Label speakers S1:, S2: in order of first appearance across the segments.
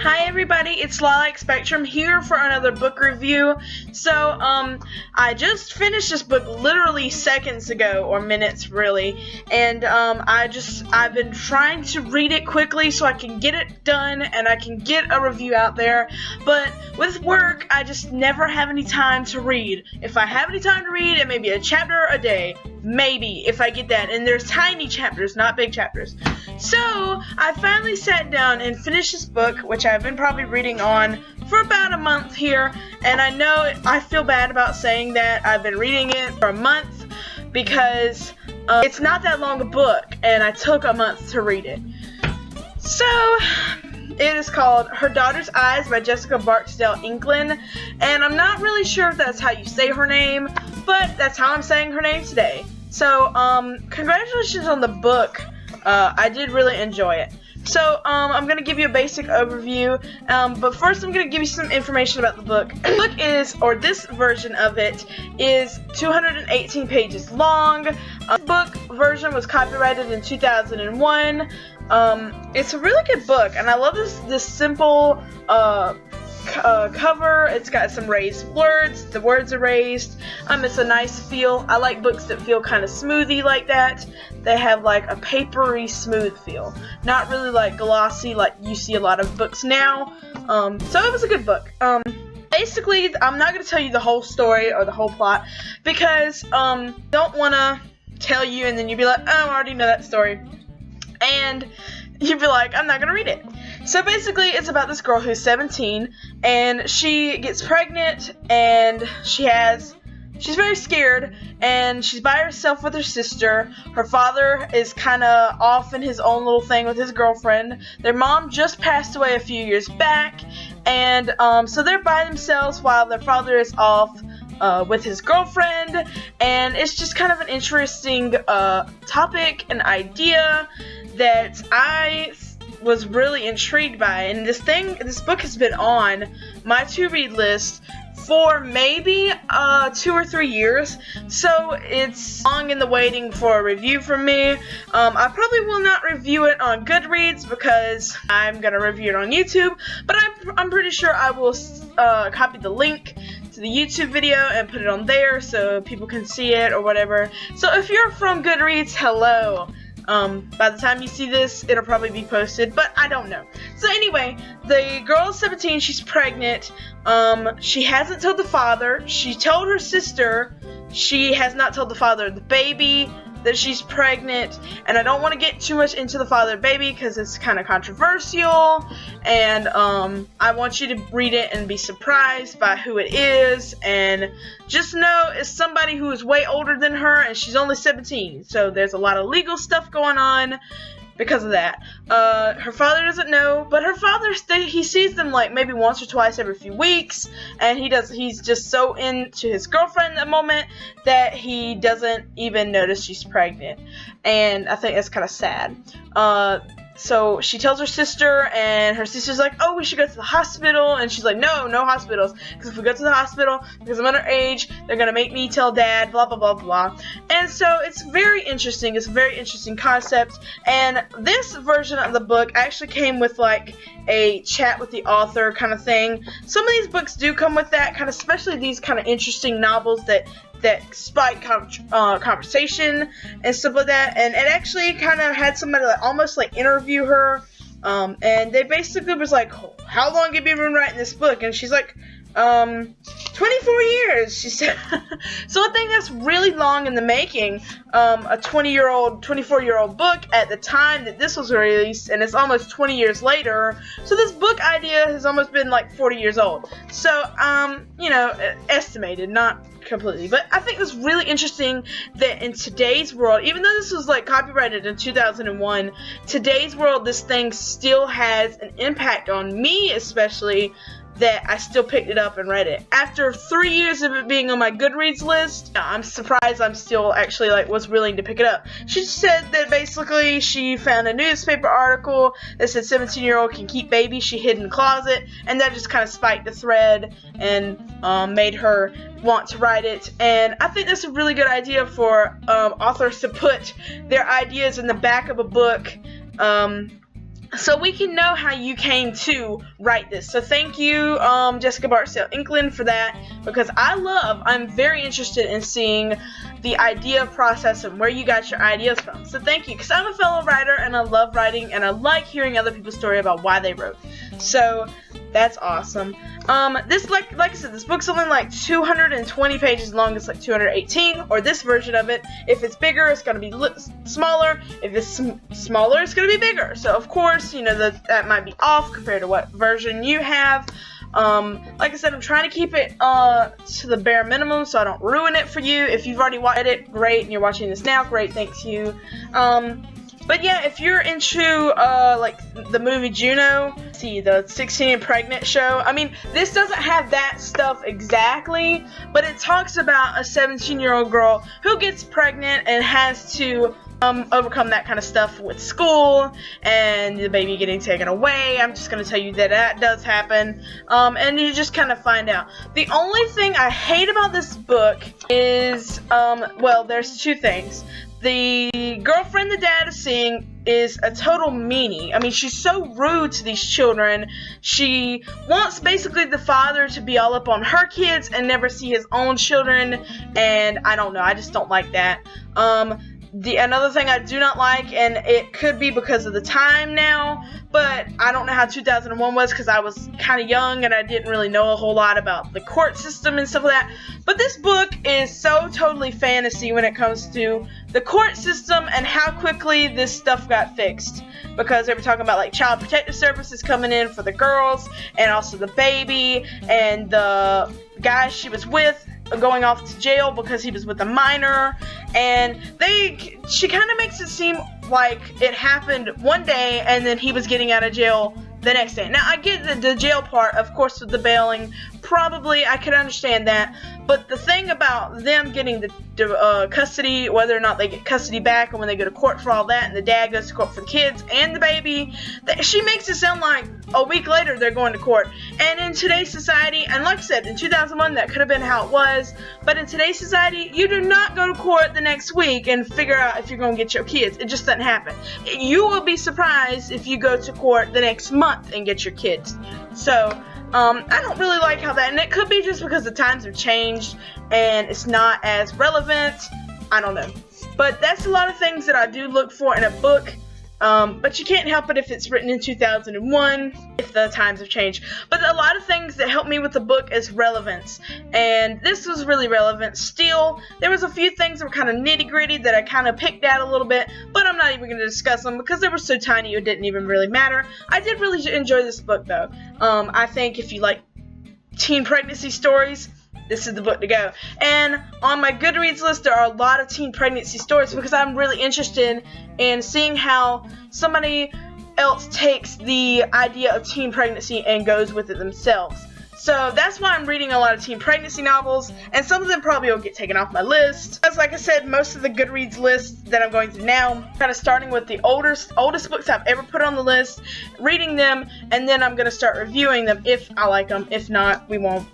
S1: Hi everybody, it's Lilac Spectrum here for another book review. So, I just finished this book literally seconds ago, or minutes really, and I've been trying to read it quickly so I can get it done and I can get a review out there, but with work, I just never have any time to read. If I have any time to read, it may be a chapter a day, maybe, if I get that, and there's tiny chapters, not big chapters. So, I finally sat down and finished this book, which I've been probably reading on for about a month here, and I know I feel bad about saying that I've been reading it for a month because it's not that long a book, and I took a month to read it. So, it is called Her Daughter's Eyes by Jessica Barksdale Inclan, and I'm not really sure if that's how you say her name, but that's how I'm saying her name today. So, congratulations on the book. I did really enjoy it. So, I'm going to give you a basic overview, but first I'm going to give you some information about the book. The book is, or this version of it, is 218 pages long. The book version was copyrighted in 2001. It's a really good book, and I love this simple, cover. It's got some raised words. The words are raised. It's a nice feel. I like books that feel kind of smoothy like that. They have like a papery smooth feel, not really like glossy like you see a lot of books now. So it was a good book. Basically, I'm not going to tell you the whole story or the whole plot because don't want to tell you and then you'd be like, oh, I already know that story, and you'd be like, I'm not going to read it. So basically, it's about this girl who's 17, and she gets pregnant, and she's very scared, and she's by herself with her sister. Her father is kind of off in his own little thing with his girlfriend. Their mom just passed away a few years back, and so they're by themselves while their father is off with his girlfriend, and it's just kind of an interesting topic and idea that I was really intrigued by, and this book has been on my to-read list for maybe 2 or 3 years, so it's long in the waiting for a review from me. I probably will not review it on Goodreads because I'm gonna review it on YouTube, but I'm pretty sure I will copy the link to the YouTube video and put it on there so people can see it or whatever. So if you're from Goodreads, hello. By the time you see this, it'll probably be posted, but I don't know. So anyway, the girl is 17, she's pregnant. She hasn't told the father. She told her sister. She has not told the father of the baby that she's pregnant, and I don't want to get too much into the father of the baby because it's kind of controversial, and I want you to read it and be surprised by who it is, and just know it's somebody who is way older than her, and she's only 17, so there's a lot of legal stuff going on because of that. Her father doesn't know, but her father, he sees them like maybe once or twice every few weeks, and he's just so into his girlfriend at the moment that he doesn't even notice she's pregnant, and I think that's kind of sad. So she tells her sister, and her sister's like, oh, we should go to the hospital, and she's like, no hospitals, because if we go to the hospital, because I'm underage, they're going to make me tell dad, blah, blah, blah, blah. And so it's very interesting. It's a very interesting concept, and this version of the book actually came with like a chat with the author kind of thing. Some of these books do come with that, kind of, especially these kind of interesting novels that spike conversation and stuff like that, and it actually kind of had somebody like almost like interview her, and they basically was like, how long have you been writing this book? And she's like, 24 years, she said. So I think that's really long in the making. A 24-year-old book at the time that this was released, and it's almost 20 years later. So this book idea has almost been like 40 years old. So, estimated, not completely. But I think it's really interesting that in today's world, even though this was like copyrighted in 2001, today's world, this thing still has an impact on me, especially, that I still picked it up and read it. After 3 years of it being on my Goodreads list, I'm surprised I'm still actually was willing to pick it up. She said that basically she found a newspaper article that said 17-year-old can keep baby she hid in the closet, and that just kind of spiked the thread and made her want to write it. And I think that's a really good idea for authors to put their ideas in the back of a book so we can know how you came to write this. So thank you, Jessica Barksdale Inclan, for that, because I'm very interested in seeing the idea process and where you got your ideas from. So thank you, because I'm a fellow writer and I love writing and I like hearing other people's story about why they wrote. So that's awesome. This, like I said, this book's only like 220 pages long. It's like 218, or this version of it. If it's bigger, it's going to be smaller. If it's smaller, it's going to be bigger. So of course, you know, that might be off compared to what version you have. Like I said, I'm trying to keep it to the bare minimum so I don't ruin it for you. If you've already watched it, great, and you're watching this now, great, thanks you. But yeah, if you're into like the movie Juno, see the 16 and Pregnant show. I mean, this doesn't have that stuff exactly, but it talks about a 17-year-old girl who gets pregnant and has to overcome that kind of stuff with school and the baby getting taken away. I'm just going to tell you that does happen, and you just kind of find out. The only thing I hate about this book is, well, there's two things. The girlfriend the dad is seeing is a total meanie. I mean, she's so rude to these children. She wants basically the father to be all up on her kids and never see his own children, and I don't know, I just don't like that. Another thing I do not like, and it could be because of the time now, but I don't know how 2001 was because I was kind of young and I didn't really know a whole lot about the court system and stuff like that. But this book is so totally fantasy when it comes to the court system and how quickly this stuff got fixed. Because they were talking about like child protective services coming in for the girls and also the baby and the guy she was with going off to jail because he was with a minor, and she kind of makes it seem like it happened one day and then he was getting out of jail the next day. Now, I get the jail part, of course, with the bailing. Probably, I could understand that. But the thing about them getting the custody, whether or not they get custody back, and when they go to court for all that, and the dad goes to court for the kids and the baby, she makes it sound like a week later they're going to court. And in today's society, and like I said, in 2001, that could have been how it was, but in today's society, you do not go to court the next week and figure out if you're going to get your kids. It just doesn't happen. You will be surprised if you go to court the next month and get your kids. So, I don't really like how that, and it could be just because the times have changed and it's not as relevant. I don't know. But that's a lot of things that I do look for in a book. But you can't help it if it's written in 2001, if the times have changed. But a lot of things that help me with the book is relevance. And this was really relevant. Still, there was a few things that were kind of nitty-gritty that I kind of picked at a little bit, but I'm not even going to discuss them because they were so tiny it didn't even really matter. I did really enjoy this book, though. I think if you like teen pregnancy stories, this is the book to go. And on my Goodreads list, there are a lot of teen pregnancy stories because I'm really interested in seeing how somebody else takes the idea of teen pregnancy and goes with it themselves. So that's why I'm reading a lot of teen pregnancy novels, and some of them probably will get taken off my list. Because like I said, most of the Goodreads list that I'm going through now, kind of starting with the oldest books I've ever put on the list, reading them, and then I'm going to start reviewing them if I like them. If not, we won't.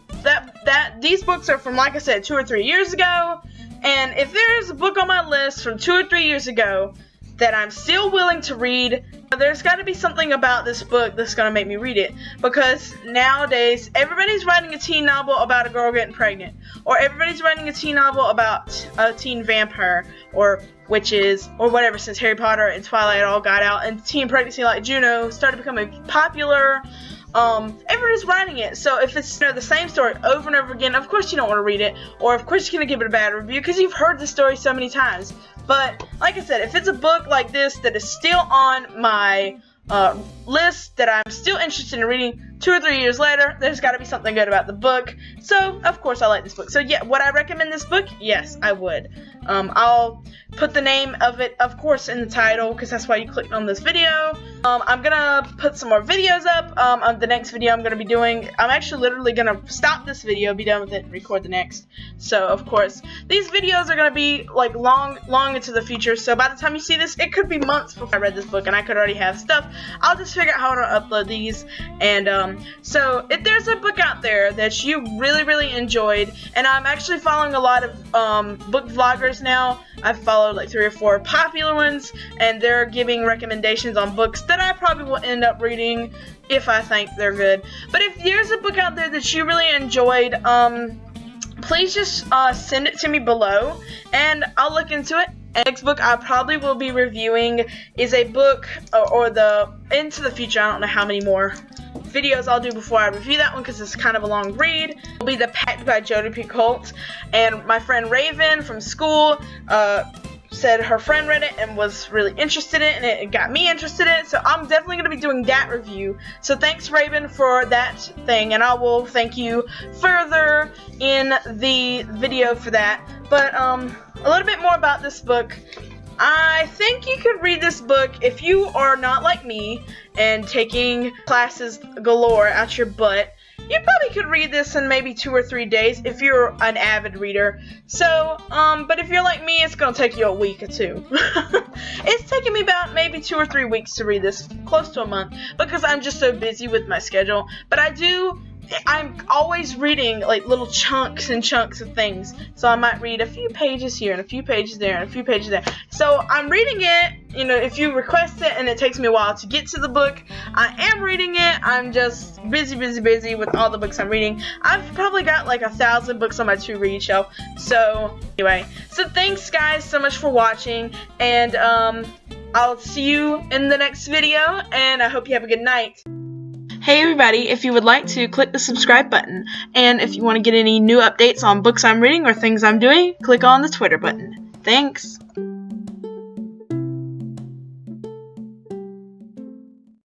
S1: These books are from, like I said, 2 or 3 years ago, and if there's a book on my list from 2 or 3 years ago that I'm still willing to read, there's got to be something about this book that's going to make me read it, because nowadays everybody's writing a teen novel about a girl getting pregnant, or everybody's writing a teen novel about a teen vampire or witches or whatever, since Harry Potter and Twilight all got out and teen pregnancy like Juno started becoming popular. Everybody's writing it, so if it's the same story over and over again, of course you don't want to read it, or of course you're going to give it a bad review because you've heard the story so many times. But like I said, if it's a book like this that is still on my list that I'm still interested in reading 2 or 3 years later, there's got to be something good about the book. So of course I like this book. So yeah, would I recommend this book? Yes, I would. I'll put the name of it, of course, in the title because that's why you clicked on this video. I'm gonna put some more videos up. On the next video I'm gonna be doing, I'm actually literally gonna stop this video, be done with it, and record the next. So of course these videos are gonna be like long into the future. So by the time you see this, it could be months before I read this book, and I could already have stuff I'll just figure out how to upload these. And so if there's a book out there that you really enjoyed, and I'm actually following a lot of book vloggers now. I've followed like 3 or 4 popular ones, and they're giving recommendations on books that I probably will end up reading if I think they're good. But if there's a book out there that you really enjoyed, please just send it to me below, and I'll look into it. And next book I probably will be reviewing is a book, or the into the future. I don't know how many more videos I'll do before I review that one, because it's kind of a long read. It'll be The Pact by Jodi Picoult. And my friend Raven from school said her friend read it and was really interested in it, and it got me interested in it, so I'm definitely going to be doing that review. So thanks, Raven, for that thing, and I will thank you further in the video for that. But a little bit more about this book. I think you could read this book if you are not like me and taking classes galore out your butt. You probably could read this in maybe 2 or 3 days if you're an avid reader. So, but if you're like me, it's going to take you a week or 2. It's taking me about maybe 2 or 3 weeks to read this, close to a month, because I'm just so busy with my schedule. But I'm always reading like little chunks and chunks of things. So I might read a few pages here and a few pages there and a few pages there. So I'm reading it, you know, if you request it, and it takes me a while to get to the book, I am reading it. I'm just busy with all the books I'm reading. I've probably got like 1,000 books on my to-read shelf. So anyway, so thanks guys so much for watching, and I'll see you in the next video, and I hope you have a good night. Hey everybody, if you would like to, click the subscribe button, and if you want to get any new updates on books I'm reading or things I'm doing, click on the Twitter button. Thanks!